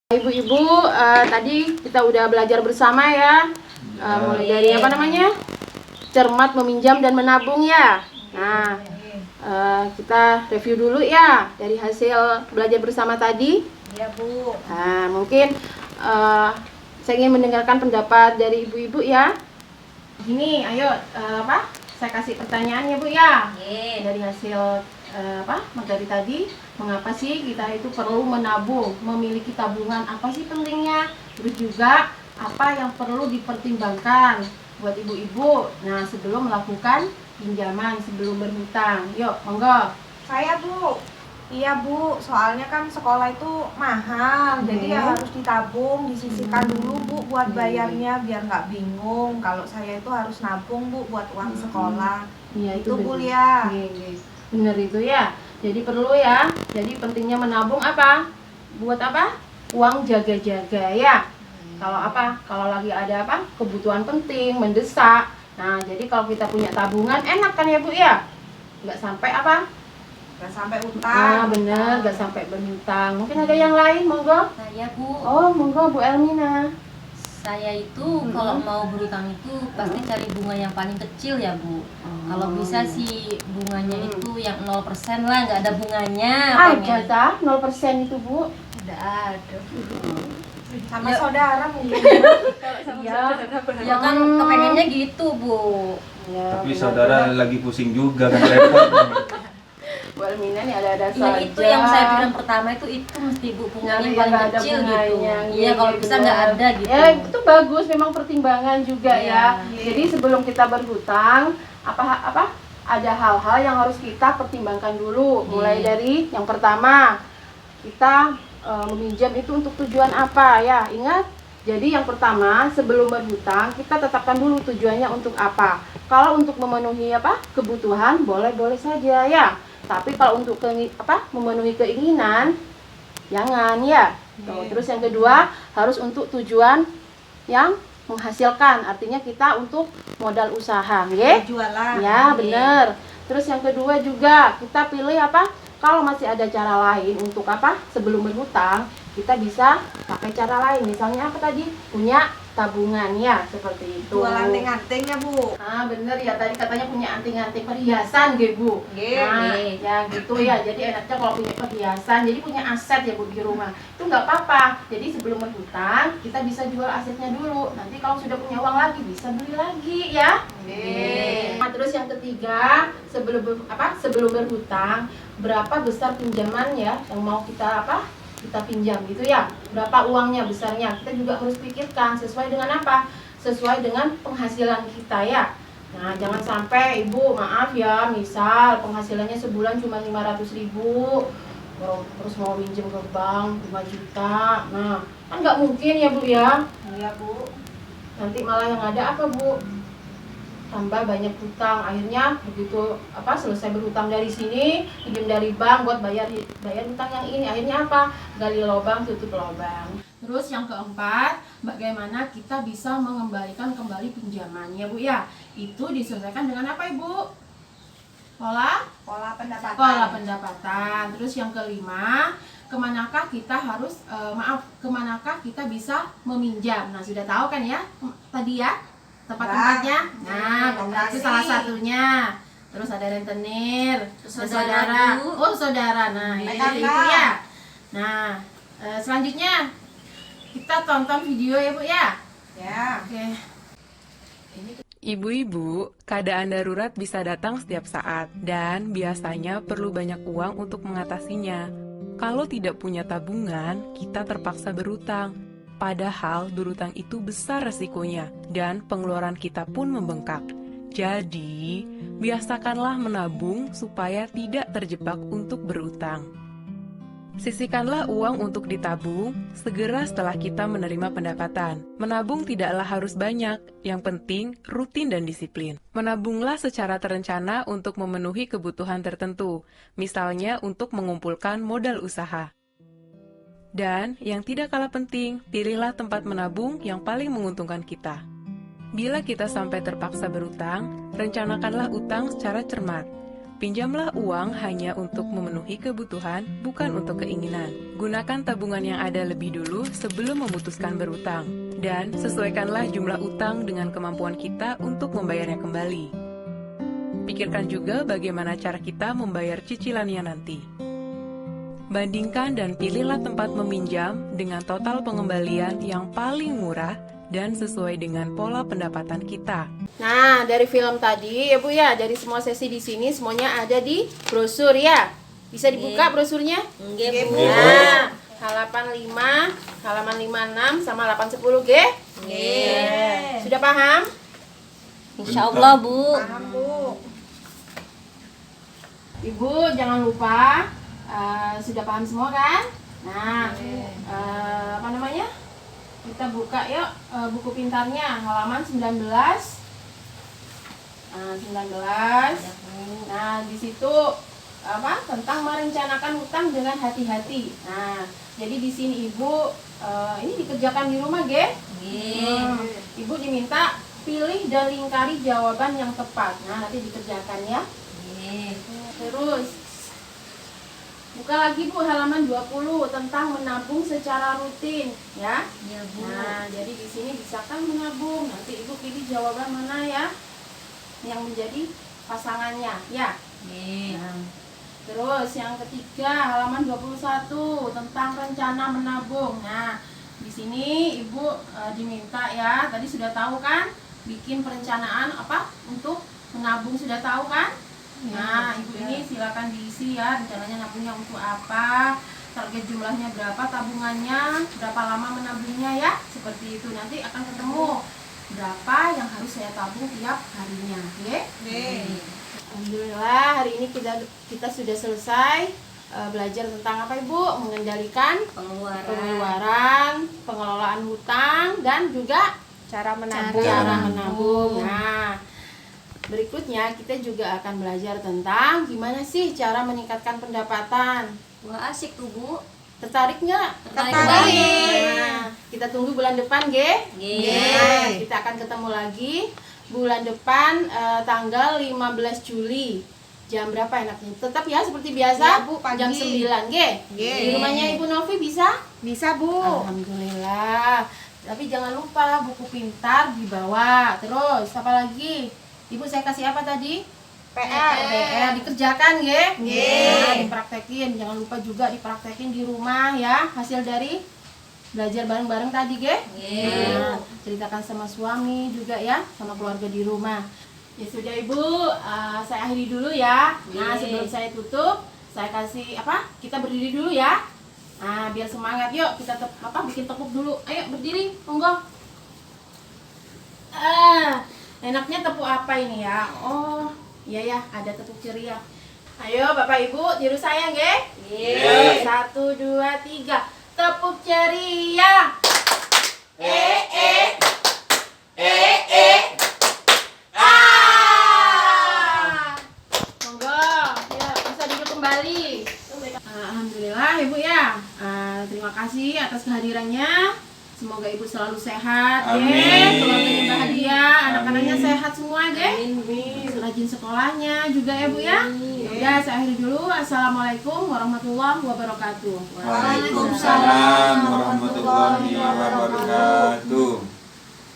Ibu-ibu, tadi kita udah belajar bersama ya, mulai dari apa namanya, cermat, meminjam, dan menabung ya. Nah, kita review dulu ya dari hasil belajar bersama tadi. Iya Bu. Nah, mungkin saya ingin mendengarkan pendapat dari ibu-ibu ya. Gini, ayo saya kasih pertanyaan ya Bu ya. Dari hasil materi tadi, mengapa sih kita itu perlu menabung, memiliki tabungan, apa sih pentingnya, terus juga apa yang perlu dipertimbangkan buat ibu-ibu nah sebelum melakukan pinjaman, sebelum berhutang. Yuk, monggo. Saya Bu. Iya Bu, soalnya kan sekolah itu mahal, jadi ya harus ditabung, disisihkan dulu Bu buat bayarnya biar nggak bingung. Kalau saya itu harus nabung Bu buat uang sekolah. Iya, itu Bu ya. Bener itu ya. Jadi perlu ya. Jadi pentingnya menabung apa? Buat apa? Uang jaga-jaga ya. Kalau apa? Kalau lagi ada apa? Kebutuhan penting, mendesak. Nah, jadi kalau kita punya tabungan enak kan ya Bu ya? Nggak sampai apa? Nggak sampai utang. Ah, bener, nggak sampai berhutang. Mungkin ada yang lain, monggo. Saya Bu. Oh, monggo Bu Elmina. Saya itu kalau mau berutang itu pasti cari bunga yang paling kecil ya Bu. Kalau bisa sih bunganya itu yang 0% lah, nggak ada bunganya. Ada tah 0% itu Bu? Udah ada. Sama Ya. saudara mungkin. Ya kan kepengennya gitu Bu. Ya, Tapi benar, saudara benar. lagi pusing juga kan repot. Bu Elmina nih ada Ya saja. itu yang saya bilang pertama itu mesti Bu bunganya Nyari yang paling yang ada kecil gitu. bunganya, Iya kalau bisa benar. nggak ada gitu. Ya itu bagus, memang pertimbangan juga Iya. ya. Jadi sebelum kita berhutang, apa ada hal-hal yang harus kita pertimbangkan dulu. Mulai dari yang pertama, kita meminjam itu untuk tujuan apa ya? Ingat. Jadi yang pertama sebelum berhutang kita tetapkan dulu tujuannya untuk apa. Kalau untuk memenuhi kebutuhan boleh-boleh saja ya. Tapi kalau untuk memenuhi keinginan jangan ya. Terus yang kedua harus untuk tujuan yang menghasilkan, artinya kita untuk modal usaha, ya. Jualan. Ya, benar. Terus yang kedua juga kita pilih kalau masih ada cara lain untuk sebelum berhutang, kita bisa pakai cara lain. Misalnya apa tadi? Punya tabungan ya, seperti itu. Jual anting-anting ya Bu. Ah, bener ya, tadi katanya punya anting-anting perhiasan gitu Bu. Nah, ya gitu ya. Jadi enaknya kalau punya perhiasan, jadi punya aset ya Bu di rumah. Itu nggak apa-apa. Jadi sebelum berhutang, kita bisa jual asetnya dulu. Nanti kalau sudah punya uang lagi, bisa beli lagi ya. Nah, terus yang ketiga, sebelum berhutang, berapa besar pinjaman ya yang mau kita kita pinjam gitu ya, berapa uangnya besarnya, kita juga harus pikirkan sesuai dengan apa, sesuai dengan penghasilan kita ya. Nah, jangan sampai ibu, maaf ya, misal penghasilannya sebulan cuma 500.000, terus mau minjem ke bank 5 juta, nah kan nggak mungkin ya Bu ya. Iya Bu. Nanti malah yang ada apa Bu? Tambah banyak hutang, akhirnya begitu selesai berhutang dari sini, pinjam dari bank buat bayar hutang yang ini, akhirnya gali lubang tutup lubang. Terus yang keempat, bagaimana kita bisa mengembalikan kembali pinjaman ya Bu ya? Itu disesuaikan dengan apa Ibu? Pola pendapatan. Pola pendapatan. Terus yang kelima, kemanakah kita bisa meminjam? Nah, sudah tahu kan ya tadi ya tempat-tempatnya. Nah, benar, itu salah satunya. Terus ada rentenir, saudara. Oh, saudara. Nah, itu ya. Nah, selanjutnya kita tonton video ya Bu ya. Ya. Oke. Ibu-ibu, keadaan darurat bisa datang setiap saat dan biasanya perlu banyak uang untuk mengatasinya. Kalau tidak punya tabungan, kita terpaksa berutang. Padahal berutang itu besar resikonya dan pengeluaran kita pun membengkak. Jadi, biasakanlah menabung supaya tidak terjebak untuk berutang. Sisihkanlah uang untuk ditabung segera setelah kita menerima pendapatan. Menabung tidaklah harus banyak, yang penting rutin dan disiplin. Menabunglah secara terencana untuk memenuhi kebutuhan tertentu, misalnya untuk mengumpulkan modal usaha. Dan yang tidak kalah penting, pilihlah tempat menabung yang paling menguntungkan kita. Bila kita sampai terpaksa berutang, rencanakanlah utang secara cermat. Pinjamlah uang hanya untuk memenuhi kebutuhan, bukan untuk keinginan. Gunakan tabungan yang ada lebih dulu sebelum memutuskan berutang. Dan sesuaikanlah jumlah utang dengan kemampuan kita untuk membayarnya kembali. Pikirkan juga bagaimana cara kita membayar cicilannya nanti. Bandingkan dan pilihlah tempat meminjam dengan total pengembalian yang paling murah dan sesuai dengan pola pendapatan kita. Nah, dari film tadi ya Bu ya, dari semua sesi di sini semuanya ada di brosur ya. Bisa dibuka brosurnya? Nggih, Bu. Nah, halaman 5, halaman 56 sama halaman 10, G? Nggih. Sudah paham? Insyaallah, Bu. Paham, Bu. Ibu jangan lupa sudah paham semua kan? Nah, apa namanya? Kita buka yuk buku pintarnya halaman 19. Nah, 19. Nah, di situ apa? Tentang merencanakan hutang dengan hati-hati. Nah, jadi di sini Ibu ini dikerjakan di rumah, Ge? Nggih. Ibu diminta pilih dan lingkari jawaban yang tepat. Nah, nanti dikerjakan ya. Nggih. Terus buka lagi Bu halaman 20 tentang menabung secara rutin ya. Iya, Bu. Nah, jadi di sini misalkan menabung, nanti Ibu pilih jawaban mana ya yang menjadi pasangannya ya. Nggih. Nah, terus yang ketiga halaman 21 tentang rencana menabung. Nah, di sini Ibu diminta ya, tadi sudah tahu kan bikin perencanaan apa untuk menabung, sudah tahu kan? Nah, Ibu ini silakan diisi ya, rencananya nabungnya untuk apa, target jumlahnya berapa, tabungannya, berapa lama menabungnya ya, seperti itu. Nanti akan ketemu berapa yang harus saya tabung tiap harinya, oke? Alhamdulillah hari ini kita sudah selesai belajar tentang apa Ibu? Mengendalikan pengeluaran, pengelolaan hutang dan juga Cara menabung. cara menabung. Nah, berikutnya kita juga akan belajar tentang gimana sih cara meningkatkan pendapatan. Wah, asik tuh, Bu. Tertarik nggak? Tertarik banget. Nah, kita tunggu bulan depan, Ge. Nggih. Nah, kita akan ketemu lagi bulan depan tanggal 15 Juli. Jam berapa enaknya? Tetap ya seperti biasa, Ya, Bu, pagi. jam 9, Ge. Nggih. Di rumahnya Ibu Novi bisa? Bisa, Bu. Alhamdulillah. Tapi jangan lupa buku pintar dibawa. Terus apa lagi? Ibu saya kasih apa tadi? PR dikerjakan ya. Nah, dipraktekin. Jangan lupa juga dipraktekin di rumah ya. Hasil dari belajar bareng-bareng tadi, Ge. Nah, ceritakan sama suami juga ya, sama keluarga di rumah. Ya sudah Ibu, saya akhiri dulu ya. Nah, sebelum saya tutup, saya kasih apa? Kita berdiri dulu ya. Nah, biar semangat yuk, kita bikin tepuk dulu. Ayo berdiri, monggo. Enaknya tepuk apa ini ya? Oh, iya ya, ada tepuk ceria. Ayo Bapak Ibu, tiru saya, nggih? Nggih. 1 2 3. Tepuk ceria. Monggo, ya bisa duduk kembali. Alhamdulillah Ibu ya. Terima kasih atas kehadirannya. Semoga Ibu selalu sehat, Amin. keluarganya bahagia, anak-anaknya Amin. sehat semua, Amin. Rajin sekolahnya juga ya Bu ya. Ya, saya akhiri dulu. Assalamualaikum warahmatullahi wabarakatuh. Waalaikumsalam warahmatullahi wabarakatuh.